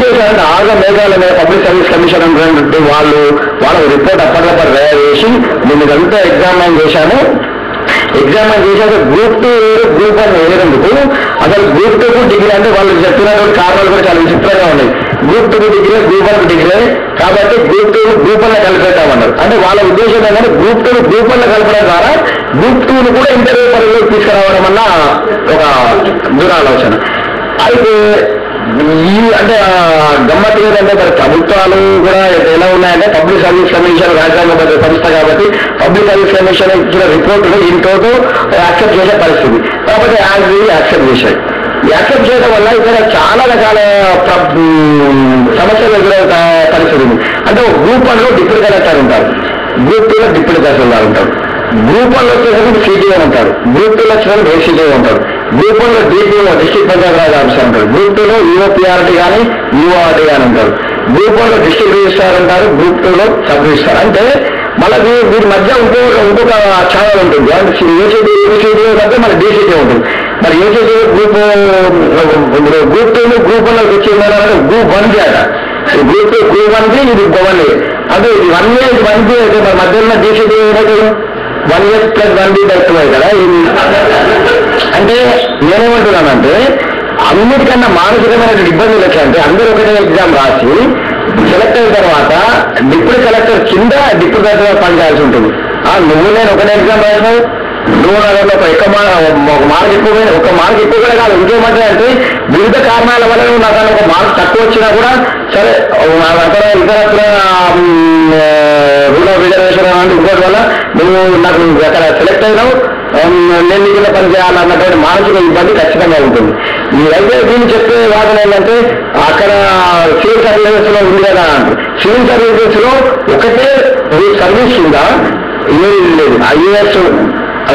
చేశారంటే ఆగా మేఘాల మీద పబ్లిక్ సర్వీస్ కమిషన్ అంటే వాళ్ళ రిపోర్ట్ అప్పటికప్పుడు తయారు చేసి నేను ఇదంతా ఎగ్జామిన్ చేశాను. ఎగ్జామిన్ చేశాక గ్రూప్ 2 వేరు గ్రూప్ 1 వేరేందుకు అసలు గ్రూప్ 2 డిగ్రీ అంటే వాళ్ళు చెప్పినటువంటి కారణాలు కూడా చాలా విచిత్రంగా ఉన్నాయి. గ్రూప్ 2 డిగ్రీ గ్రూప్ 1 డిగ్రీ కాబట్టి గ్రూప్ 2 గ్రూప్ 1 కలిపేద్దామన్నారు. అంటే వాళ్ళ ఉద్దేశం ఏంటంటే గ్రూప్ 2 గ్రూప్ 1 కలపడం ద్వారా గ్రూప్ 2 కూడా ఇంటర్వ్యూ పరిధిలోకి తీసుకురావడం అన్న ఒక దురాలోచన. అయితే అంటే గమ్మత్తు ఏంటంటే మరి ప్రభుత్వాలు కూడా ఎలా ఉన్నాయంటే పబ్లిక్ సర్వీస్ కమిషన్ రాజ్యాంగబద్ధ సంస్థ కాబట్టి పబ్లిక్ సర్వీస్ కమిషన్ ఇచ్చిన రిపోర్టులు ఇంతో యాక్సెప్ట్ చేసే పరిస్థితి కాబట్టి యాక్సెప్ట్ చేశాయి. యాక్సెప్ట్ చేయడం వల్ల ఇక్కడ చాలా రకాల సమస్యలు ఎదురవుతా పరిస్థితి ఉంది. అంటే గ్రూప్ 1లో డిప్యూటీ కలెక్టర్ ఉంటారు, గ్రూప్ 2లో డిప్యూటీ తహసీల్దార్ ఉంటారు, గ్రూప్ 1లో వచ్చేసరికి సిడిఓ ఉంటారు, గ్రూప్ 2లో వచ్చేసరికి ఏసీడీఓ ఉంటారు, గ్రూప్ 1లో DPO district panchayat raj officer ఉంటారు, గ్రూప్ 2లో యూఓపీఆర్టీ కానీ యూఆర్టీ కానీ ఉంటారు, గ్రూప్ 1లో డిస్ట్రిక్ట్ రిజిస్ట్రార్ ఉంటారు, గ్రూప్ 2లో సబ్ రిజిస్ట్రార్. అంటే మళ్ళీ వీరి మధ్య ఇంకొక ఛానల్ ఉంటుంది. ఏసీడీఓ కంటే మన డీసీడీ ఉంటుంది. మరి ఏసీడీ గ్రూప్ 2 గ్రూప్ 1లోకి వచ్చిందంటే గ్రూప్ 1 అట. గ్రూప్ 2 గ్రూప్ 1 ఇది 1 అంటే ఇది 1 ఇది 1 అయితే మరి మధ్యలో డీసీడీ ఏమైతే 1 + 1B / 2 కదా. అంటే నేనేమంటున్నానంటే అన్నిటికన్నా మానసికమైన ఇబ్బందులు ఎట్లంటే అందరూ ఒకటే ఎగ్జామ్ రాసి సెలెక్ట్ అయిన తర్వాత డిప్యూటీ కలెక్టర్ కింద డిప్యూటీ కలెక్టర్ పనిచేయాల్సి ఉంటుంది. నువ్వు నేను ఒకటే ఎగ్జామ్ రాసినావు, నువ్వు నాకు ఒక మార్క్ ఎక్కువ కూడా కాదు. ఇంకేమంటే అంటే వివిధ కారణాల వల్ల నువ్వు నాకు ఒక మార్క్ తక్కువ వచ్చినా కూడా సరే ఇతరత్ర రూల్ ఆఫ్ రిజర్వేషన్ అంటే ఇంకోటి వల్ల నువ్వు నాకు అక్కడ సెలెక్ట్ అయినావు, నేను నీకు పని చేయాలన్నటువంటి మానసిక ఇబ్బంది ఖచ్చితంగా ఉంటుంది. మీరైతే దీన్ని చెప్పే వాదన ఏంటంటే అక్కడ సివిల్ సర్వీసెస్ లో ఉంది కదా అంటారు. సివిల్ సర్వీసెస్ లో ఒకటే సర్వీస్ ఉందా? ఏది లేదు. ఐఏఎస్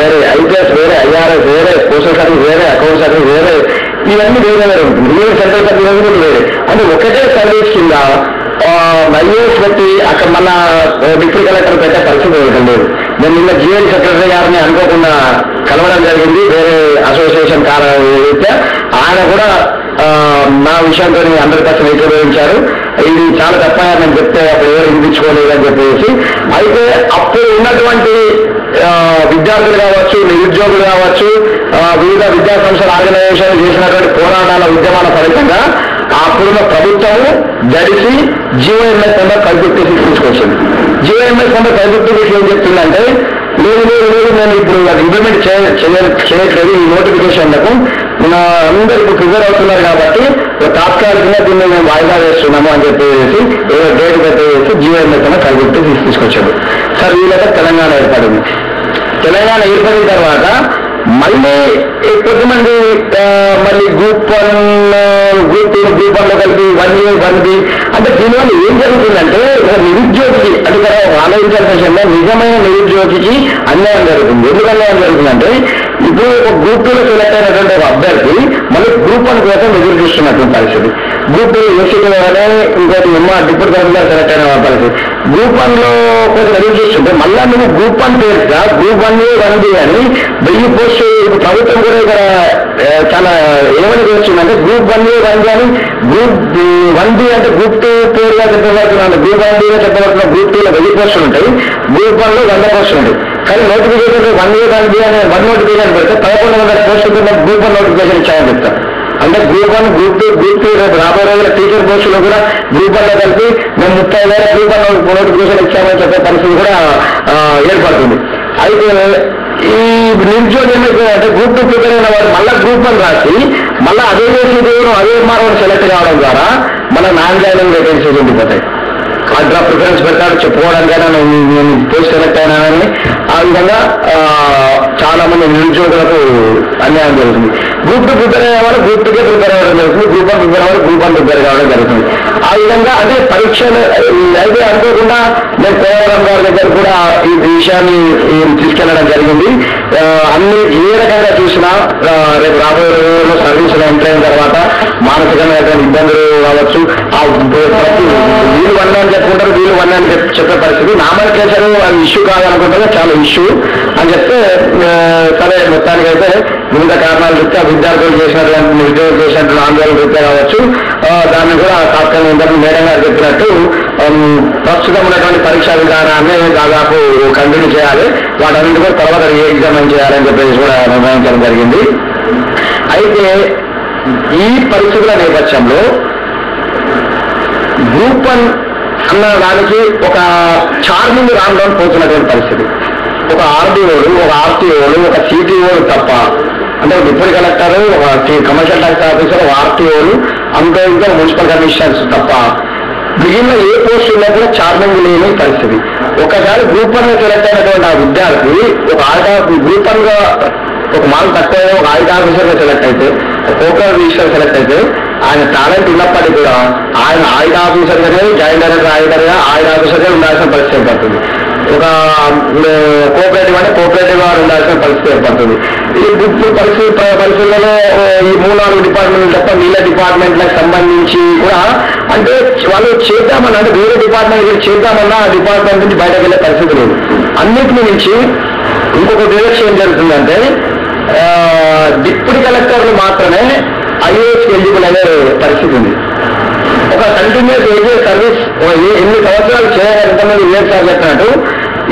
వేరే, ఐపీఎస్ వేరే, ఐఆర్ఎస్ వేరే, పోస్టల్ సర్వీస్ వేరే, అకౌంట్ సర్వీస్ వేరే, ఇవన్నీ వేరే వేరే ఉంటుంది. రియల్ సెంట్రల్ సర్వీసెస్ కూడా వేరే. అంటే ఒకటే సర్వీస్ కింద ఐఏఎస్ పెట్టి అక్కడ మళ్ళా డిప్యూటీ కలెక్టర్ పెట్టే పరిస్థితి లేదు. నేను నిన్న జిఎల్ సెక్రటరీ గారిని అనుకోకుండా కలవడం జరిగింది వేరే అసోసియేషన్ రీత్యా. ఆయన కూడా నా విషయంతో 100% ఏకీభవించారు. ఇది చాలా తప్ప నేను చెప్తే అప్పుడు ఎవరు వినిపించుకోలేదు అని చెప్పేసి. అయితే అప్పుడు ఉన్నటువంటి విద్యార్థులు కావచ్చు, నిరుద్యోగులు కావచ్చు, వివిధ విద్యా సంస్థల ఆర్గనైజేషన్ చేసినటువంటి పోరాటాల ఉద్యమాల ఫలితంగా అప్పుడున్న ప్రభుత్వం జడిసి జీవోఎంఎస్ నెంబర్ 556 తీసుకొచ్చింది. జీవోఎంఎస్ నెంబర్ 556 ఏం చెప్తుందంటే లేదు నేను ఇప్పుడు అది ఇంప్లిమెంట్ చేయట్లేదు. ఈ నోటిఫికేషన్లకు అందరూ ఇప్పుడు ప్రిపేర్ అవుతున్నారు కాబట్టి తాత్కాలికంగా దీన్ని మేము వాయిదా వేస్తున్నాము అని చెప్పేసి డేట్ పెట్టేసి జీవోఎంఎస్ నెంబర్ 556 తీసుకొచ్చాడు. సార్ వీళ్ళతో తెలంగాణ ఏర్పడింది. తెలంగాణ ఏర్పడిన తర్వాత మళ్ళీ కొద్దిమంది మళ్ళీ గ్రూప్ 1 గ్రూప్ 2 గ్రూప్ 1లో కలిపి 1A 1B. అంటే దీనివల్ల ఏం జరుగుతుందంటే ఒక నిరుద్యోగికి అంటే ఆలోచించాల్సిన నిజమైన నిరుద్యోగికి అన్యాయం జరుగుతుంది. ఎందుకు అన్యాయం జరుగుతుందంటే ఇప్పుడు ఒక గ్రూప్ 2లో సెలెక్ట్ అయినటువంటి ఒక అభ్యర్థి మళ్ళీ గ్రూప్ 1 కోసం ఎదురు చూస్తున్నటువంటి పరిస్థితి. గ్రూప్ 2 ఏసీటీ కానీ ఇంకోటి డిప్యూటీ కలెక్టర్ సెలెక్ట్ అయిన పరిస్థితి. గ్రూప్ 1లో కొంచెం ఎదురు చూస్తుంటే మళ్ళా నువ్వు గ్రూప్ 1 పేరుగా గ్రూప్ 1A 1B అని 1000 పోస్ట్ ప్రభుత్వం కూడా ఇక్కడ చాలా ఏమని వచ్చిందంటే గ్రూప్ 1A 1B అని గ్రూప్ 1B అంటే గ్రూప్ 2 పేరుగా చెప్పబడుతున్నాను. గ్రూప్ 1B చెప్పబడుతున్న గ్రూప్ 2లో 1000 పోస్టులు ఉంటాయి, గ్రూప్ 1లో 100 పోస్టులు ఉంటాయి. కానీ నోటిఫికేషన్ 1A 1B అనే 1 నోటిఫికేషన్ పెడితే 1100 పోస్టులు గ్రూప్ 1 నోటిఫికేషన్ ఇచ్చామని చెప్తారు. అంటే గ్రూప్ 1 గ్రూప్ 2 గ్రూప్ 3 రేపు రాబోయే రోజుల టీచర్ పోస్టులు కూడా గ్రూప్ 1లో కలిపి మేము 30,000 గ్రూప్ 1 నోటిఫికేషన్ ఇచ్చామని చెప్పే పరిస్థితి కూడా ఏర్పడుతుంది. అయితే ఈ నిరుద్యోగం ఏమైపోయిందంటే గ్రూప్ 2 ప్రిపేర్ అయిన వాడు మళ్ళీ గ్రూప్ 1 రాసి మళ్ళీ అదే చేసేదేవో అదే మార్గం సెలెక్ట్ కావడం ద్వారా మన నాన్ జాయినింగ్ వేకెన్సీస్ ఉండిపోతాయి. అట్లా ప్రిఫరెన్స్ పెడతాడు చెప్పుకోవడానికైనా నేను పోస్ట్ సెలెక్ట్ అయినానని. ఆ విధంగా చాలా మంది నిరుద్యోగులకు అన్యాయం జరుగుతుంది. గ్రూప్ 2 ప్రిపేర్ అయ్యే వాళ్ళు గ్రూప్ 2కే ప్రిపేర్ అవ్వడం జరుగుతుంది, గ్రూప్ 1 ప్రిపేర్ అవ్వాలి గ్రూప్ 1 ప్రిపేర్ కావడం జరుగుతుంది. ఆ విధంగా అదే పరీక్షలు అయితే అనుకోకుండా నేను కోవరం గారి దగ్గర కూడా ఈ విషయాన్ని తీసుకెళ్లడం జరిగింది. అన్ని ఏ రకంగా చూసినా రేపు రాబోయే రోజుల్లో సర్వీసులు ఎంటర్ అయిన తర్వాత మానసికమైన ఇబ్బందులు కావచ్చు, వీళ్ళు 1 అని చెప్పుకుంటారు, వీళ్ళు 1 అని చెప్పే పరిస్థితి. నామనికేషన్ అది ఇష్యూ కాదనుకుంటే చాలా ఇష్యూ అని చెప్తే సరే మొత్తానికైతే వివిధ కారణాలు చెప్తే విద్యార్థులు చేసినటువంటి నిరుద్యోగులు చేసినటువంటి ఆందోళన రీత్యా కావచ్చు దాన్ని కూడా తాత్కాలిక ఇంతకు మేడం గారు చెప్పినట్టు ప్రస్తుతం ఉన్నటువంటి పరీక్షా విధానాన్ని దాదాపు కంటిన్యూ చేయాలి, వాటన్నింటి కూడా తర్వాత ఎగ్జామిన్ చేయాలని చెప్పేసి కూడా నిర్ణయించడం జరిగింది. అయితే ఈ పరిస్థితుల నేపథ్యంలో గ్రూప్ 1 అన్న దానికి ఒక చార్మింగ్ రావడం పోతున్నటువంటి పరిస్థితి. ఒక ఆర్డీఓలు, ఒక ఆర్టీఓలు, ఒక సిటీఓలు తప్ప, అంటే డిప్యూటీ కలెక్టర్, ఒక కమర్షియల్ ట్యాక్స్ ఆఫీసర్, ఒక ఆర్టీఓలు, అంతా ఇంకా మున్సిపల్ కమిషనర్స్ తప్ప మిగిలిన ఏ పోస్ట్ ఉన్నా కూడా చార్మింగ్ లేని పరిస్థితి. ఒకసారి గ్రూప్ 1 సెలెక్ట్ అయినటువంటి ఆ విద్యార్థి ఒక గ్రూప్ 1 గా ఒక మార్క్ తక్కువ ఒక ఆడిట్ ఆఫీసర్గా సెలెక్ట్ అయితే, కోకర్ రిజిస్టర్ సెలెక్ట్ అయితే, ఆయన టాలెంట్ ఉన్నప్పటికీ కూడా ఆయన ఆడిట్ ఆఫీసర్గానే, జాయింట్ డైరెక్టర్ ఆడిటర్గా, ఆడిట్ ఆఫీసర్గా ఉండాల్సిన పరిస్థితి ఏర్పడుతుంది. ఒక కోఆపరేటివ్ అంటే కోఆపరేటివ్ గా ఉండాల్సిన పరిస్థితి ఏర్పడుతుంది. ఈ పరిస్థితులలో ఈ 3-4 డిపార్ట్మెంట్లు తప్ప వీళ్ళ డిపార్ట్మెంట్లకు సంబంధించి కూడా అంటే వాళ్ళు చేద్దామన్నా, అంటే వేరే డిపార్ట్మెంట్ చేద్దామన్నా ఆ డిపార్ట్మెంట్ నుంచి బయటకు వెళ్ళే పరిస్థితి లేదు. అన్నింటి నుంచి ఇంకొక డైరెక్షన్ ఏం జరుగుతుందంటే డిప్యూటీ కలెక్టర్లు మాత్రమే ఐఏఎస్ ఎలిజిబుల్ అనే పరిస్థితి ఉంది. ఒక కంటిన్యూస్ ఏజెస్ సర్వీస్ ఎన్ని సంవత్సరాలు చేయాలి, ఎంతమంది ఇయర్స్ సార్ చెప్పినట్టు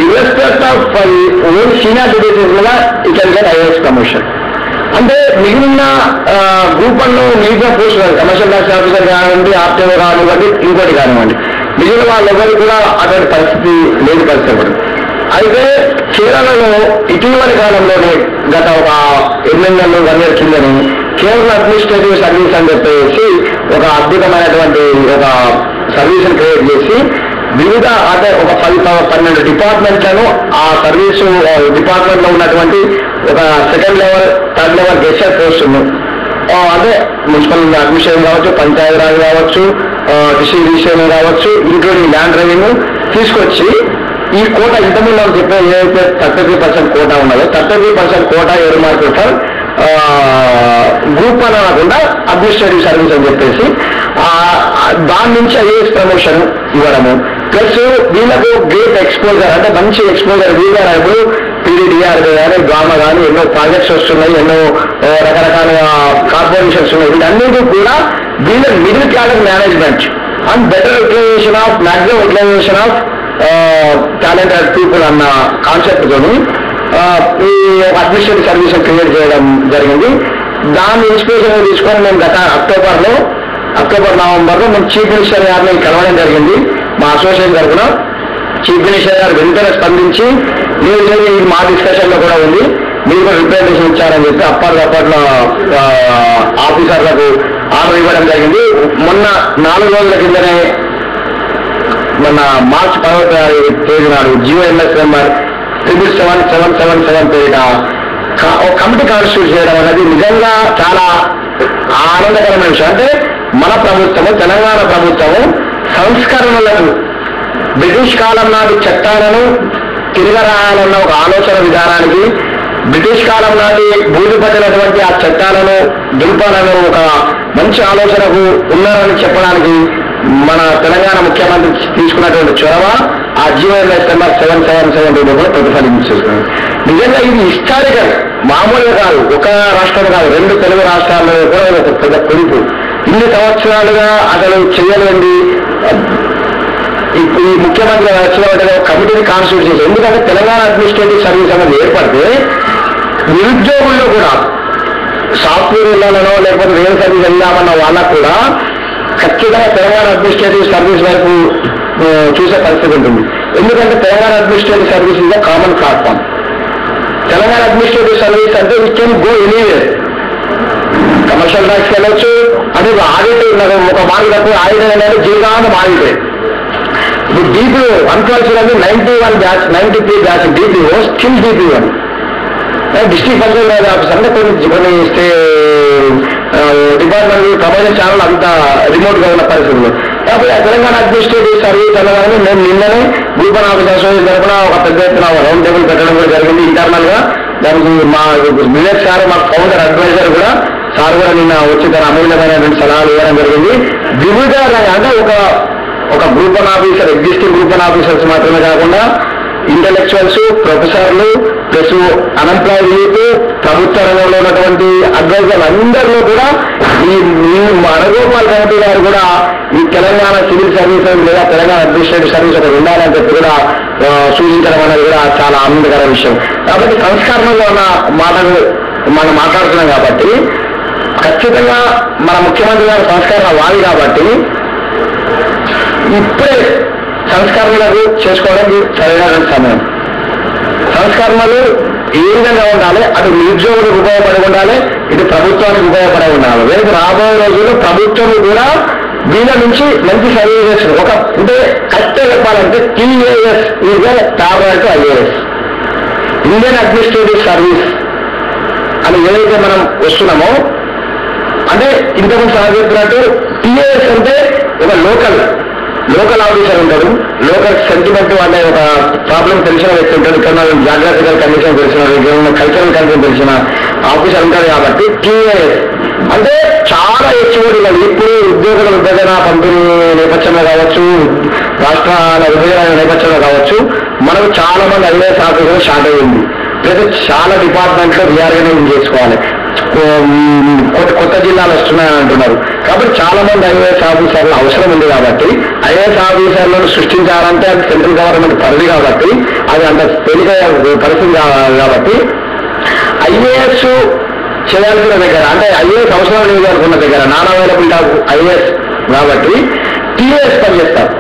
ఇర్రెస్పెక్ట్ ఆఫ్ ఓన్ సీనియర్ డిగ్రీస్ కూడా ఈ కెన్ గెట్ ఐఏఎస్ ప్రమోషన్. అంటే మిగిలిన గ్రూప్ 1 మిగిలిన పోస్ట్ కమర్షియల్ ట్యాక్స్ ఆఫీసర్ కానివ్వండి, ఆర్టీఓ కానివ్వండి, ఇంకోటి కానివ్వండి, మిగిలిన వాళ్ళు ఎవరు కూడా అటువంటి పరిస్థితి లేని పరిస్థితి. అయితే కేరళలో ఇటీవలి కాలంలోనే గత ఒక 8 నెలలు 1 year కిందని కేరళ అడ్మినిస్ట్రేటివ్ సర్వీస్ అని చెప్పేసి ఒక అద్భుతమైనటువంటి ఒక సర్వీస్ని క్రియేట్ చేసి వివిధ అంటే ఒక 10-12 డిపార్ట్మెంట్లను ఆ సర్వీసు డిపార్ట్మెంట్ లో ఉన్నటువంటి ఒక 2nd level 3rd level గెస్టర్ పోస్టును అంటే మున్సిపల్ అడ్మినిస్ట్రేషన్ కావచ్చు, పంచాయతీరాజ్ కావచ్చు, డిస్ట్రిక్ట్ రిజిస్ట్రేషన్ కావచ్చు, ఇంక్లూడింగ్ ల్యాండ్ రెవెన్యూ తీసుకొచ్చి ఈ కోట ఇంతకుముందు మనం చెప్పే ఏదైతే 33% కోటా ఉన్నదో 33% కోటా ఏడు మార్కులు ఫర్ గ్రూప్ 1 అనకుండా అడ్మినిస్ట్రేటివ్ సర్వీస్ అని చెప్పేసి దాని నుంచి ఐఏఎస్ ప్రమోషన్ ఇవ్వడము, ప్లస్ వీళ్ళకు గ్రేట్ ఎక్స్పోజర్ అంటే మంచి ఎక్స్పోజర్ వీళ్ళు పీడీడీఆర్ కానీ డ్రామా కానీ ఎన్నో ప్రాజెక్ట్స్ వస్తున్నాయి, ఎన్నో రకరకాల కార్పొరేషన్స్ ఉన్నాయి. వీటన్నిటి కూడా వీళ్ళ middle class management and better utilisation of maximum utilisation of talented people అన్న కాన్సెప్ట్ తోని ఈ అడ్మినిస్ట్రేటివ్ సర్వీస్ క్రియేట్ చేయడం జరిగింది. దాన్ని ఇన్స్పిరేషన్ తీసుకొని మేము గత అక్టోబర్-నవంబర్లో మేము చీఫ్ మినిస్టర్ గారిని కలవడం జరిగింది. మా అసోసియేషన్ తరఫున చీఫ్ మినిస్టర్ గారు వెంటనే స్పందించి లేదు ఇది మా డిస్కషన్లో కూడా ఉంది, మీరు కూడా రిప్రజెంటేషన్ ఇచ్చారని చెప్పి అప్పట్లో ఆఫీసర్లకు ఆర్డర్ ఇవ్వడం జరిగింది. మొన్న 4 రోజుల కిందనే మొన్న మార్చి 10వ తేదీ నాడు GOMS నెంబర్ 77777 పేరిట ఒక కమిటీ కాన్స్టిట్యూట్ చేయడం అనేది నిజంగా చాలా ఆనందకరమైన విషయం. అంటే మన ప్రభుత్వము, తెలంగాణ ప్రభుత్వము సంస్కరణలకు బ్రిటిష్ కాలం నాటి చట్టాలను తిరగరాయాలన్న ఒక ఆలోచన విధానానికి, బ్రిటిష్ కాలం నాటి భూమిపట్టినటువంటి ఆ చట్టాలను దుల్పాలను ఒక మంచి ఆలోచనకు ఉన్నారని చెప్పడానికి మన తెలంగాణ ముఖ్యమంత్రి తీసుకున్నటువంటి చొరవ ఆ GOMS నెంబర్ 777 కూడా ప్రతిఫలించేస్తుంది. నిజంగా ఇది హిస్టారికల్, మామూలుగా కాదు, ఒక రాష్ట్రం కాదు, 2 తెలుగు రాష్ట్రాల్లో కూడా ఒక పెద్ద పిలుపు. ఇన్ని సంవత్సరాలుగా అసలు చేయలేండి ఈ ముఖ్యమంత్రి వచ్చిన కమిటీని కాన్స్టిట్యూట్ చేసి, ఎందుకంటే తెలంగాణ అడ్మినిస్ట్రేటివ్ సర్వీస్ అనేది ఏర్పడితే నిరుద్యోగుల్లో కూడా సాఫ్ట్వేర్ వెళ్ళాలనో లేకపోతే వేరే సర్వీస్ వెళ్దామన్న వాళ్ళకు కూడా ఖచ్చితంగా తెలంగాణ అడ్మినిస్ట్రేటివ్ సర్వీస్ వైపు చూసే పరిస్థితి ఉంటుంది. ఎందుకంటే Telangana administrative service is the common platform. Telangana administrative service అంటే it can go anywhere. Commercial ట్యాక్స్కి వెళ్ళొచ్చు, అది ఆడిట్ ఒక మార్క్ తక్కువ ఆడిట్ అనేది జీవితాంతం ఆడిటే. ఇప్పుడు DPO 112 91 batch 93 batch DPO still DPO district panchayat office అంటే కొన్ని డిపార్ట్మెంట్ ప్రమోషన్ ఛానల్ అంత రిమోట్ గా ఉన్న పరిస్థితులు. కాబట్టి తెలంగాణ అడ్మినిస్ట్రేటివ్ సర్వీస్ అనగానే మేము నిన్ననే గ్రూప్ 1 ఆఫీస్ అసోసియేషన్ తరఫున ఒక పెద్ద ఎత్తున రౌండ్ టేబుల్ పెట్టడం కూడా జరిగింది ఇంటర్నల్ గా. దానికి మా బిజినెస్ సార్, మా ఫౌండర్ అడ్వైజర్ కూడా సార్ కూడా నిన్న వచ్చి తన అమూల్యమైనటువంటి సలహాలు ఇవ్వడం జరిగింది. వివిధ అంటే ఒక group 1 officer, existing group 1 officers మాత్రమే కాకుండా ఇంటలెక్చువల్స్, ప్రొఫెసర్లు, ప్లస్ అన్ఎంప్లాయిడ్ యూత్, ప్రభుత్వ రంగంలో ఉన్నటువంటి అడ్వైజర్లు అందరిలో కూడా ఈ అరగోపాల్ కమిటీ గారు కూడా ఈ తెలంగాణ సివిల్ సర్వీసెస్ లేదా తెలంగాణ అడ్మినిస్ట్రేటివ్ సర్వీస్ ఒకటి ఉండాలని చెప్పి కూడా సూచించడం అనేది కూడా చాలా ఆనందకర విషయం. కాబట్టి సంస్కరణలో ఉన్న మాటలు మనం మాట్లాడుతున్నాం కాబట్టి ఖచ్చితంగా మన ముఖ్యమంత్రి గారు సంస్కరణ వాడి కాబట్టి ఇప్పుడే సంస్కరణలు చేసుకోవడానికి సరైన సమయం. సంస్కరణలు ఏ విధంగా ఉండాలి, అటు నిరుద్యోగులకు ఉపయోగపడి ఉండాలి, ఇటు ప్రభుత్వానికి ఉపయోగపడి ఉండాలి. రేపు రాబోయే రోజుల్లో ప్రభుత్వం కూడా దీని నుంచి మంచి సర్వీసెస్ ఒక అంటే కరెక్ట్గా చెప్పాలంటే TAS is tablet IAS Indian administrative service అని ఏదైతే మనం వస్తున్నామో అంటే ఇంతకుముందు సార్ చెప్పినట్టు TAS అంటే ఒక లోకల్ ఆఫీసర్ ఉంటాడు, లోకల్ సెంటిమెంట్ అనే ఒక ప్రాబ్లం తెలిసిన వ్యక్తి ఉంటాడు, ఇక్కడ జాగ్రత్తగా కండిషన్ తెలిసిన కల్చరల్ కండిషన్ తెలిసిన ఆఫీసర్ ఉంటాడు. కాబట్టి TAS అంటే చాలా హెచ్చుబడి ఇప్పుడు ఉద్యోగుల విభజన పంపిణీ నేపథ్యంలో కావచ్చు, రాష్ట్రాల విభజన నేపథ్యంలో కావచ్చు, మనకు చాలా మంది IAS ఆఫీసర్లు షార్ట్ అయ్యింది. లేదా చాలా డిపార్ట్మెంట్లో రీఆర్గనైజ్ చేసుకోవాలి, కొత్త జిల్లాలు వస్తున్నాయని అంటున్నారు. కాబట్టి చాలా మంది IAS ఆఫీసర్లు అవసరం ఉంది. కాబట్టి IAS ఆఫీసర్లను సృష్టించాలంటే అది సెంట్రల్ గవర్నమెంట్ పరిధి కాబట్టి అది అంత తేలిక పరిస్థితి కాబట్టి IAS చేయాల్సిన దగ్గర అంటే IAS అవసరం లేదు అనుకున్న దగ్గర నాన్ అవైలబుల్ IAS కాబట్టి TAS పనిచేస్తారు.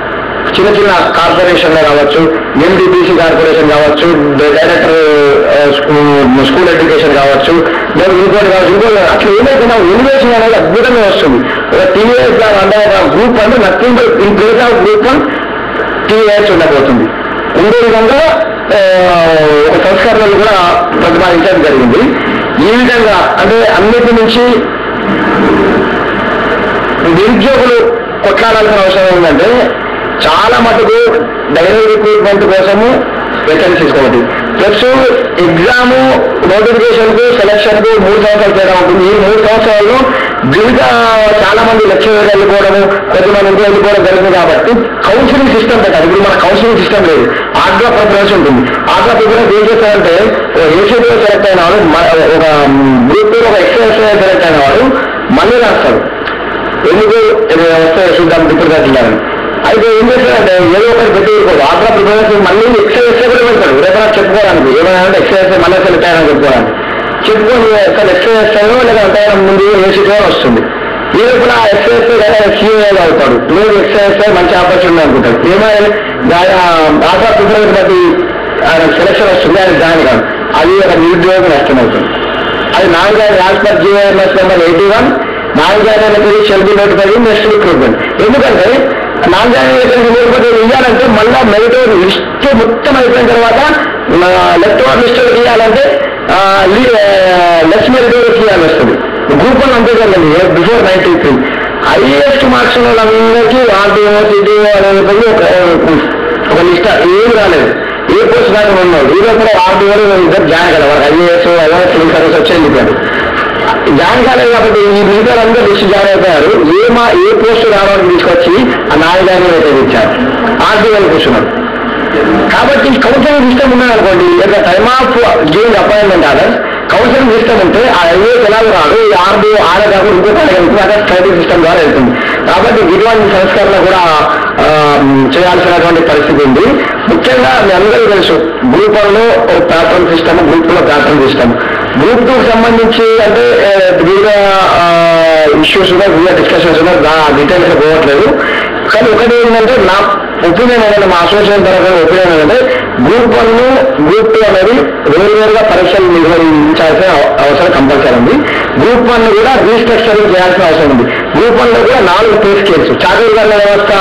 చిన్న చిన్న కార్పొరేషన్లో కావచ్చు, MDBC కార్పొరేషన్ కావచ్చు, డైరెక్టర్ స్కూల్ ఎడ్యుకేషన్ కావచ్చు, ఇంకోటి కావచ్చు, ఇంకోటి అట్లా ఏదైతే ఇన్వేషన్ అనేది అద్భుతంగా వస్తుంది. ఒక TAS అంటే ఒక గ్రూప్ అంటే nothing in place of group TAS ఉండబోతుంది. ఉండే విధంగా ఒక సంస్కరణలు కూడా ప్రతిపాదించడం జరిగింది. ఈ విధంగా అంటే అన్నిటి నుంచి నిరుద్యోగులు కొట్లాడాల్సిన అవసరం ఏంటంటే చాలా మటుకు డైరెక్ట్ రిక్రూట్మెంట్ కోసము వేకెన్సీస్ ఒకటి ప్లస్ ఎగ్జాము నోటిఫికేషన్కు సెలక్షన్కు 3 సంవత్సరాలు తేడా ఉంటుంది. ఈ 3 సంవత్సరాల్లో వివిధ చాలా మంది లెక్చరర్ వెళ్ళిపోవడము, కొద్దిమంది ఇంకో వెళ్ళిపోవడం జరిగింది. కాబట్టి కౌన్సిలింగ్ సిస్టమ్ పెట్టాలి. ఇప్పుడు మన కౌన్సిలింగ్ సిస్టమ్ లేదు, ఆర్డర్ ప్రిపరేషన్ ఉంటుంది. ఆర్డర్ ప్రిపరేషన్ ఏం చేస్తారంటే ఏసీలో సెలెక్ట్ అయిన వాడు ఒక గ్రూప్ ఒక ఎక్సైజ్ సెలెక్ట్ అయిన వాడు మళ్ళీ రాస్తాడు. ఎందుకు వస్తే చూద్దాం ఇప్పుడు కట్టినారని. అయితే ఏం చేస్తారంటే ఏదో ఒకటి పెట్టి ఆర్డర్ ప్రిపరేషన్ మళ్ళీ ఎక్సైజ్ కూడా పెడతాడు. రేపు చెప్పుకోవడానికి ఏమైనా అంటే ఎక్సైజ్ మళ్ళీ సెలెక్ట్ అయ్యారని చెప్పుకోవడానికి చెప్పుకొని అసలు ఎక్సైజ్ లేదా అంటే ముందు ఏసీలో వస్తుంది. ఈ లోపల ఎక్సైజ్ లేదా CA అవుతాడు. మీరు ఎక్సైజ్ మంచి ఆపర్చునిటీ అనుకుంటాడు. ఏమైనా ఆర్డర్ ప్రిపరేషన్ బట్టి ఆయన సెలక్షన్ వస్తుంది, ఆయన జాయిన్ కాదు. అది ఒక నిరుద్యోగ నష్టం అవుతుంది. అది 4 as per GIMS number 81 4 shall be notified next recruitment. ఎందుకంటే 4 ఇవ్వాలంటే మళ్ళా మెరిట్ లిస్ట్ మొత్తం అయిపోయిన తర్వాత లెఫ్ట్ ఓవర్ లిస్ట్ ఇవ్వాలంటే లెస్ మెరిట్ ఇవ్వాల్సి వస్తుంది. గ్రూప్ 1 అంతే కదండి బిఫోర్ 93 హైయెస్ట్ మార్క్స్ వాళ్ళందరికీ RDO CDO అనేది ఒక లిస్ట్ ఏం రాలేదు. ఏ పోస్ట్ దాకా ఉన్నాడు. ఈ లోపల RDO ఇద్దరు జాయిన్ కదా వాళ్ళకి IAS సివిల్ సర్వీస్ వచ్చి వెళ్ళిపోయాడు. జాయిన్ కాలేదు కాబట్టి ఈ మిగతా అందరూ లిస్ట్ జాయిన్ అయిపోయారు. ఏ పోస్ట్ రావడానికి తీసుకొచ్చి ఆ 4 అయితే ఇచ్చారు, RDO కూర్చున్నారు. కాబట్టి కౌన్సిలింగ్ సిస్టమ్ ఉన్నాయనుకోండి, లేదా time of giving appointment order counselling system ఉంటే ఆ IAS ఎలాగో రాదు. ఈ RDO కాకుండా ఇంకొక స్టడీ సిస్టమ్ ద్వారా వెళ్తుంది. కాబట్టి ఇటువంటి సంస్కరణ కూడా చేయాల్సినటువంటి పరిస్థితి ఉంది. ముఖ్యంగా మీ అందరికీ తెలుసు గ్రూప్ 1లో ఒక ప్యాటర్న్ సిస్టమ్, గ్రూప్ 2లో ప్యాటర్న్ సిస్టమ్. గ్రూప్ 2కి సంబంధించి అంటే వివిధ ఇష్యూస్ ఉన్నాయి, వివిధ డిస్కషన్స్ ఉన్నాయి, డీటెయిల్స్ పోవట్లేదు. కానీ ఒకటి ఏంటంటే నా ఒపీనియన్ అనేది, మా అసోసియేషన్ తరఫున ఒపీనియన్ అనేది గ్రూప్ 1 గ్రూప్ 2 అనేది వేరువేరుగా పరీక్షలు నిర్వహించాల్సిన అవసరం కంపల్సరీ ఉంది. గ్రూప్ 1 కూడా రీస్ట్రక్చరింగ్ చేయాల్సిన అవసరం ఉంది. గ్రూప్ 1లో కూడా 4 పే స్కేల్స్, చాకరీకరణ వ్యవస్థ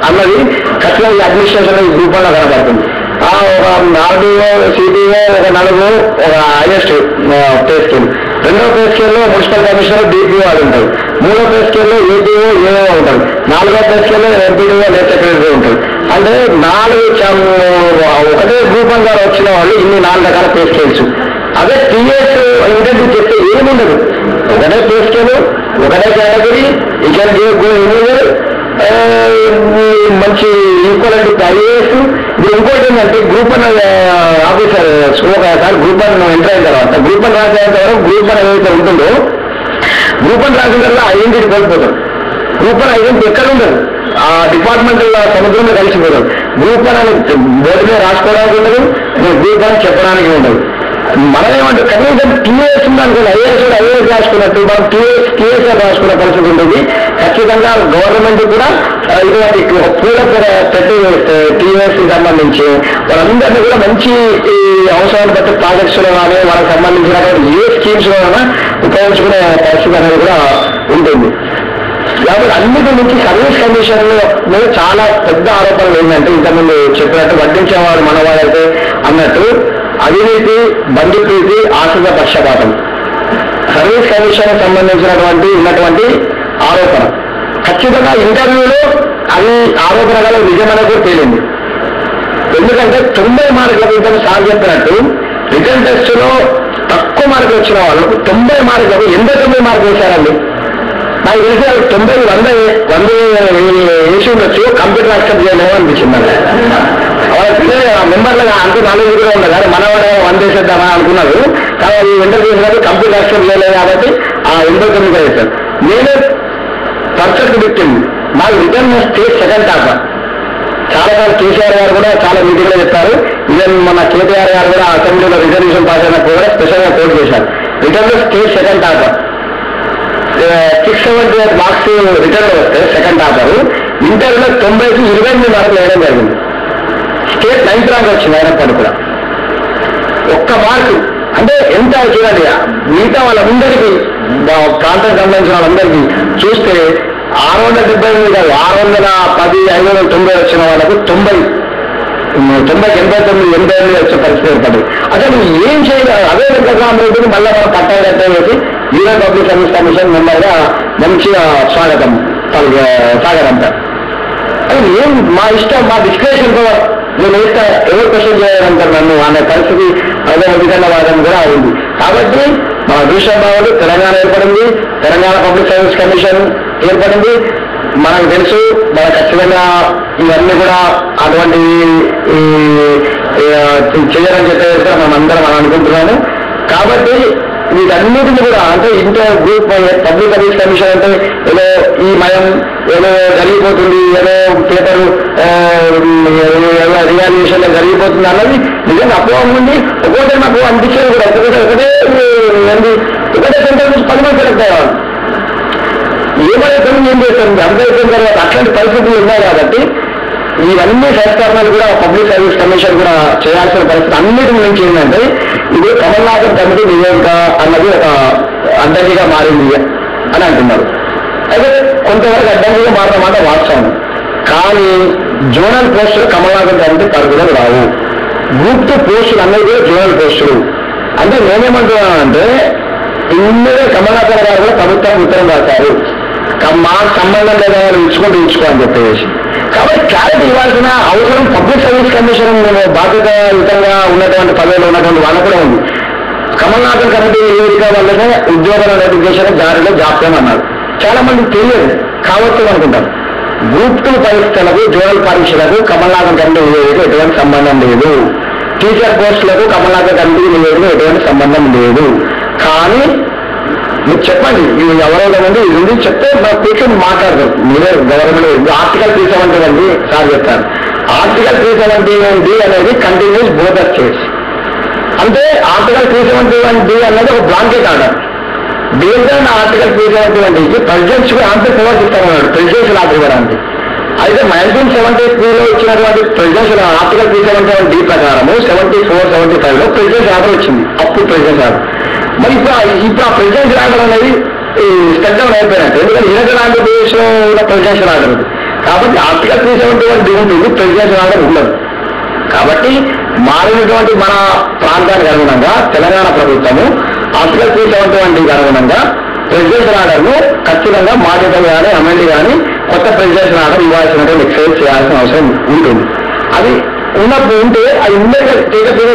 అన్నది ఖచ్చితంగా అడ్మినిస్ట్రేషన్ గ్రూప్ 1లో కనబడుతుంది. ఒక RDO CDO ఒక 4 ఒక హైయెస్ట్ పే స్కేల్. 2వ పే స్కేల్లో మున్సిపల్ కమిషనర్ DPO వాళ్ళు ఉంటారు. 3వ పే స్కేల్లో APO AO ఉంటారు. 4వ పే స్కేల్లో MPDO లేదా సెక్రటరీ ఉంటారు. అంటే 4 ఒకటే గ్రూప్ 1 ద్వారా వచ్చిన వాళ్ళు ఇన్ని 4 రకాల పే స్కేల్స్. అదే TAS ఇంటర్వ్యూ చేస్తే ఏముండదు, ఒకటే పే స్కేల్, ఒకటే కేటగిరీ, ఇక్కడ మంచి ఈక్వల్ IAS ఇంకోటి ఏంటంటే group 1 officer sir group 1 enter అయిన తర్వాత గ్రూప్ 1 రాసేంత వరకు గ్రూప్ 1 ఏదైతే ఉంటుందో గ్రూప్ 1 రాసిన తర్వాత ఐడెంటిటీ కోల్పోతాం. గ్రూప్ 1 ఐడెంటిటీ ఎక్కడ ఉండదు, ఆ డిపార్ట్మెంటల్ సముద్రంలో కలిసిపోతాం. గ్రూప్ 1 అని బోర్డు మీద రాసుకోవడానికి ఉండదు, గ్రూప్ 1 చెప్పడానికి ఉండదు. మనం ఏమంటారు కనీసం టీఏఎస్ ఉందనుకోండి, ఐఏఎస్ రాసుకున్నట్టు మనం టీఎస్ఆర్ రాసుకున్న పరిస్థితి ఉంటుంది. ఖచ్చితంగా గవర్నమెంట్ కూడా ఇటువంటి పూల పెట్టి టీఎస్ సంబంధించి వాళ్ళందరినీ కూడా మంచి ఈ అవసరాన్ని బట్టి ప్రాజెక్ట్స్ లో కానీ వాళ్ళకి సంబంధించినటువంటి ఏ స్కీమ్స్ లో ఉపయోగించుకునే పరిస్థితి అనేది కూడా ఉంటుంది. కాబట్టి అన్నిటి నుంచి సర్వీస్ కమిషన్ మీద చాలా పెద్ద ఆరోపణలు ఏంటంటే ఇంతకుముందు చెప్పినట్టు వడ్డించేవాడు మనవాడైతే అన్నట్టు అవినీతి, బంధుప్రీతి, ఆశ్రిత పక్షపాతం సర్వీస్ కమిషన్ సంబంధించినటువంటి ఉన్నటువంటి ఆరోపణ. ఖచ్చితంగా ఇంటర్వ్యూలో అవి ఆరోపణలు నిజమనేది తేలింది. ఎందుకంటే 90 మార్కులకు ఇంతకు సార్ చెప్పినట్టు రిటర్న్ టెస్ట్ లో తక్కువ మార్కులు వచ్చిన వాళ్ళకు 90 మార్కులకు 89 మార్కులు వేశారండి. నాకు తెలిసి 90 వేసి ఉండొచ్చు, కంప్యూటర్ యాక్సెప్ట్ చేయలేమో అనిపించింది. వాళ్ళకి మెంబర్లుగా అంత నాలుగు కూడా ఉండదు కానీ మనవాడు 100 వేసేద్దామా అనుకున్నారు. కానీ ఇంటర్వ్యూ చేసినప్పుడు కంప్యూటర్ యాక్సెప్ట్ చేయలేదు కాబట్టి ఆ 89 వేశారు. నేనే పర్ఫెక్ట్ పెట్టింది. మాకు రిటర్న్ స్టేట్ సెకండ్ టాపర్. చాలాసార్లు కేసీఆర్ గారు కూడా చాలా మీటింగ్లో చెప్పారు. ఈవెన్ మన కేటీఆర్ గారు కూడా అసెంబ్లీలో రిజర్వేషన్ పాస్ అయినప్పుడు కూడా స్పెషల్గా కోట్ చేశారు. Return state second topper 678 marks return వస్తే సెకండ్ టాపర్. ఇంటర్వ్యూలో 90కి 28 మార్కులు వేయడం జరిగింది. స్టేట్ 9th ర్యాంక్ వచ్చింది అయినప్పటికీ కూడా. ఒక్క మార్కు అంటే ఎంత చూడండి. మిగతా వాళ్ళందరికీ ప్రాంతం సంబంధించిన వాళ్ళందరికీ చూస్తే 678 కాదు 610, 590 వచ్చిన వాళ్ళకు 90కి 89, 88 వచ్చే పరిస్థితి ఏర్పడింది. అసలు ఏం చేయలేదు. అదే వెంకటరామరెడ్డిని మళ్ళీ మనం పట్టాలంటే వేసి యూనియన్ పబ్లిక్ సర్వీస్ కమిషన్ మెంబర్గా మంచిగా స్వాగతం సాగరంటారు. అది ఏం మా ఇష్టం, మా డిస్క్రిప్షన్తో నేను వేస్తా, ఎవరు క్వశ్చన్ చేయాలంటారు నన్ను అనే పరిస్థితి అదే విధంగా కూడా ఉంది. కాబట్టి మా అదృష్టభావాలు తెలంగాణ ఏర్పడింది, తెలంగాణ పబ్లిక్ సర్వీస్ కమిషన్ ఏర్పడింది. మనకు తెలుసు మన ఖచ్చితంగా ఇవన్నీ కూడా అటువంటి చేయాలని చెప్పేసి మనం అందరం మనం అనుకుంటున్నాము. కాబట్టి వీటన్నిటిని కూడా అంటే inter group public service commission అంటే ఏదో ఈ మయం ఏదో జరిగిపోతుంది, ఏదో పేపరు రియాల్యుయేషన్ జరిగిపోతుంది అన్నది నిజంగా అపోహం ఉంది. ఒక్కోటే నాకు అనిపించేది కూడా ఒకటే సెంటర్ నుంచి 10 మంది సెలెక్ట్ అయ్యేవాళ్ళు. ఏమైతే ఏం చేస్తుంది అంత అయిపోయిన తర్వాత అట్లాంటి పరిస్థితులు ఉన్నాయి. కాబట్టి ఇవన్నీ సంస్కరణలు కూడా పబ్లిక్ సర్వీస్ కమిషన్ కూడా చేయాల్సిన పరిస్థితి అన్నిటి నుంచి ఏంటంటే ఇది కమల్నాథన్ కమిటీ నివేదిక అన్నది ఒక అడ్డంకిగా మారింది అని అంటున్నారు. అయితే కొంతవరకు అడ్డంకిగా మారిన మాట వాస్తవం. కానీ జోనల్ పోస్టులు కమల్నాథన్ కమిటీ పరిధిలో రావు. గ్రూప్ 2 పోస్టులు అన్నీ కూడా జోనల్ పోస్టులు. అంటే నేనేమంటున్నానంటే ఇందులో కమల్నాథన్ గారు కూడా ప్రభుత్వం ఉత్తరం రాశారు, మాకు సంబంధం లేదా ఇచ్చుకో అని చెప్పేసి. కాబట్టి క్లారిటీ ఇవ్వాల్సిన అవసరం పబ్లిక్ సర్వీస్ కమిషన్ బాధ్యతాయుతంగా ఉన్నటువంటి పదవిలో ఉన్నటువంటి వాళ్ళకు కూడా ఉంది. కమల్నాథన్ కమిటీ నివేదిక వల్లనే ఉద్యోగాల నోటిఫికేషన్ జారీలో జాప్యం అన్నారు. చాలా మందికి తెలియదు కావచ్చు అనుకుంటారు. గ్రూప్ 2 పరీక్షలకు జోనల్ పరీక్షలకు కమల్నాథన్ కమిటీ నివేదిక ఎటువంటి సంబంధం లేదు. టీచర్ పోస్టులకు కమల్నాథన్ కమిటీ నివేదిక ఎటువంటి సంబంధం లేదు. కానీ మీరు చెప్పండి, ఇది ఎవరైనా ఉంది ఇది ఉంది చెప్తే మా కూర్చొని మాట్లాడతారు. మీరే గవర్నమెంట్ ఆర్టికల్ 371 సార్ చెప్తారు. ఆర్టికల్ 371D అనేది కంటిన్యూస్ బోత్ స్టేట్స్. అంటే ఆర్టికల్ 371D అనేది ఒక blanket order. Based on article 371Dకి ప్రెసిడెంట్స్ కూడా ఆన్సర్ పవర్స్ ఇస్తామన్నాడు ప్రెసిడెన్షియల్ ఆర్డర్ ఇవ్వడానికి. అయితే 1973లో ఇచ్చినటువంటి ప్రెసిడెన్షియల్ ఆర్టికల్ 371D ప్రకారము 74, 75లో ప్రెసిడెన్షియల్ ఆర్డర్ వచ్చింది. అప్పుడు ప్రెసిడెన్షియల్ ఆర్డర్. మరి ఇప్పుడు ఆ ప్రెసిడెన్షియల్ ఆర్డర్ అనేది స్టెప్ డౌన్ అయిపోయినట్టు. ఎందుకంటే యునైటెడ్ ఆంధ్రప్రదేశ్ లో కూడా ప్రెసిడెన్షియల్ ఆర్డర్ ఉంది. కాబట్టి ఆర్టికల్ 371D ఉంటుంది, ప్రెసిడెన్షియల్ ఆర్డర్ ఉండదు. కాబట్టి మారినటువంటి మన ప్రాంతానికి అనుగుణంగా తెలంగాణ ప్రభుత్వము ఆర్టికల్ 371Dకి అనుగుణంగా ప్రెసిడెన్షియల్ ఆర్డర్ను ఖచ్చితంగా మాధ్యతం కానీ అమెండ్ కానీ కొత్త ప్రెసిడెన్షియల్ ఆర్డర్ ఇవ్వాల్సినటువంటి ఎక్సైజ్ చేయాల్సిన అవసరం ఉంటుంది. అది ఉన్నప్పుడు ఉంటే అది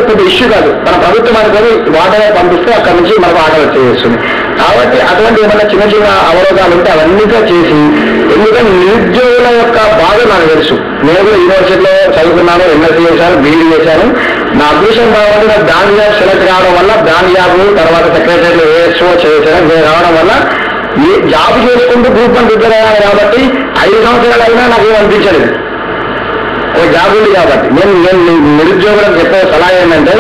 పెద్ద ఇష్యూ కాదు. మన ప్రభుత్వం అనుకొని వాటర్ పంపిస్తే అక్కడి నుంచి మనకు ఆర్డర్ వచ్చేస్తుంది. కాబట్టి అటువంటి ఏమైనా చిన్న చిన్న అవరోధాలు ఉంటే అవన్నీగా చేసి, ఎందుకంటే నిరుద్యోగుల యొక్క కాదో నాకు తెలుసు. నేను కూడా యూనివర్సిటీలో చదువుకున్నాను, ఎంఎస్సీ చేశాను, బీఈడీ చేశాను. నా అదృష్టం కాబట్టి నాకు బ్రాండ్ జాబ్ సెలెక్ట్ కావడం వల్ల, బ్రాండ్ జాబ్ తర్వాత సెక్రటరీలో ఏఎస్ఓ చేశాను రావడం వల్ల ఈ జాబ్ చేసుకుంటూ గ్రూప్ 1 ప్రిపేర్ అయ్యాను కాబట్టి 5 సంవత్సరాలు అయినా నాకు ఏమనిపించలేదు. ఒక జాబ్ ఉంది కాబట్టి నేను నిరుద్యోగులకు చెప్పే సలహా ఏంటంటే,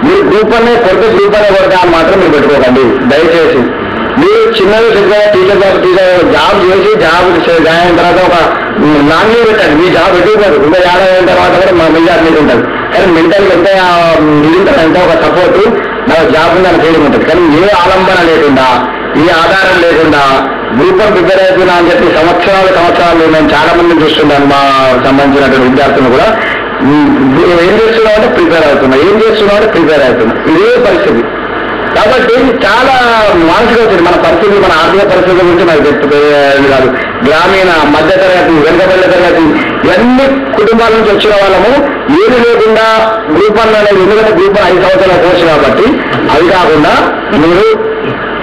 మీరు గ్రూప్ 1 కొడితే గ్రూప్ 1 కొడితే అని మాత్రం మీరు పెట్టుకోకండి దయచేసి. మీరు చిన్నగా చెప్పిన టీచర్ జాబ్ చేసి జాబ్ జాయిన్ అయిన తర్వాత ఒక నాన్యూ పెట్టండి. మీ జాబ్ పెట్టుకోదు ఇంకా జాయిన్ అయిన తర్వాత కూడా మా మీద మీకు ఉంటుంది. కానీ మెంటల్ ఎంత ఇది ఉంటుందంటే ఒక సపోర్ట్ నాకు జాబ్ ఉందని ఫీలింగ్ ఉంటుంది. కానీ ఏ ఆలంబన లేకుండా, ఏ ఆధారం లేకుండా గ్రూప్ 1 ప్రిపేర్ అవుతున్నా అని చెప్పి సంవత్సరాలు నేను చాలా మందిని చూస్తున్నాను. మా సంబంధించినటువంటి విద్యార్థులు కూడా ఏం చేస్తున్నావు అంటే ప్రిపేర్ అవుతున్నా, ఏం చేస్తున్నావు అంటే ప్రిపేర్ అవుతున్నా, ఇదే పరిస్థితి. కాబట్టి చాలా మానసిక వచ్చింది మన పరిస్థితి, మన ఆర్థిక పరిస్థితుల గురించి నాకు చెప్తుంది కాదు. గ్రామీణ మధ్యతరగతి, వెనుకబడిన తరగతి ఇవన్నీ కుటుంబాల నుంచి వచ్చిన వాళ్ళము ఏది లేకుండా గ్రూప్ 1 అనేది, ఎందుకంటే గ్రూప్ 1 5 సంవత్సరాల కోర్సు కాబట్టి అది కాకుండా మీరు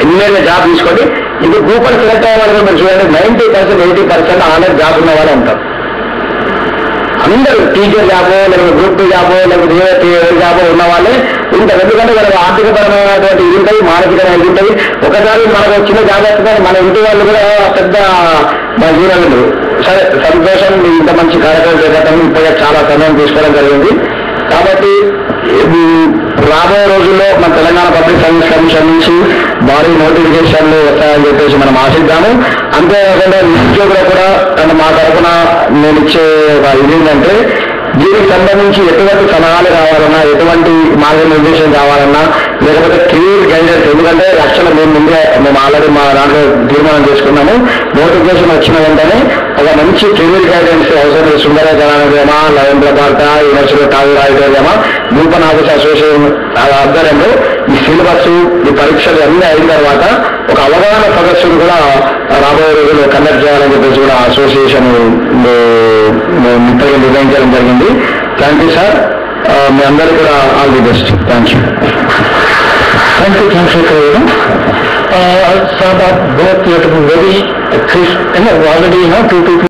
ఎన్నైనా జాబ్ తీసుకోండి. ఇది గ్రూప్ 1 సెలెక్ట్ అయ్యేవాళ్ళు మీరు చూడండి 90% 80% ఆన్లైన్ జాబ్ ఉన్న వాళ్ళు ఉంటారు. అందరూ టీచర్ జాబో లేకపోతే గ్రూప్ 2 జాబో లేకపోతే ఏ జాబో ఉన్న వాళ్ళే ఉంటారు. ఎందుకంటే వాళ్ళకి ఆర్థికపరమైనటువంటి ఇది ఉంటుంది, మానసికమైన ఇది ఉంటుంది. ఒకసారి మనకు చిన్న జాబ్ వస్తుంది, మన ఇంటి వాళ్ళు కూడా పెద్ద మన జీవనం సరే సంతోషం. ఇంత మంచి కార్యక్రమం చేపట్టడం ఇప్పటికే చాలా సమయం తీసుకోవడం జరిగింది. కాబట్టి రాబోయే రోజుల్లో మన తెలంగాణ పబ్లిక్ సర్వీస్ కమిషన్ నుంచి భారీ నోటిఫికేషన్లు వస్తాయని చెప్పేసి మనం ఆశిద్దాము. అంతేకాకుండా నిరుద్యోగులు కూడా మా తరఫున నేను ఇచ్చే ఇది ఏంటంటే, దీనికి సంబంధించి ఎటువంటి సలహాలు కావాలన్నా, ఎటువంటి మార్గనిర్దేశం కావాలన్నా, లేకపోతే క్లియర్ గైడెన్స్. ఎందుకంటే రక్షణ మేము ఆల్రెడీ మా దాంట్లో తీర్మానం చేసుకున్నాము. నోటిఫికేషన్ వచ్చిన వెంటనే ఒక మంచి క్లియర్ గైడెన్స్ అవసరం. సుందర జనాలయమా, నరేంద్ర భారత university Tagore auditorium, group 1 office association ఆధ్వర్యంలో ఈ సిలబస్, ఈ పరీక్షలు అన్నీ అయిన తర్వాత ఒక అవగాహన సదస్సును కూడా రాబోయే రోజుల్లో కండక్ట్ చేయాలని చెప్పేసి కూడా అసోసియేషన్ మిత్రులు నిర్ణయించడం జరిగింది. Thank you sir. మీ అందరికీ కూడా all the best. Thank you. So that both you have to be very, already 2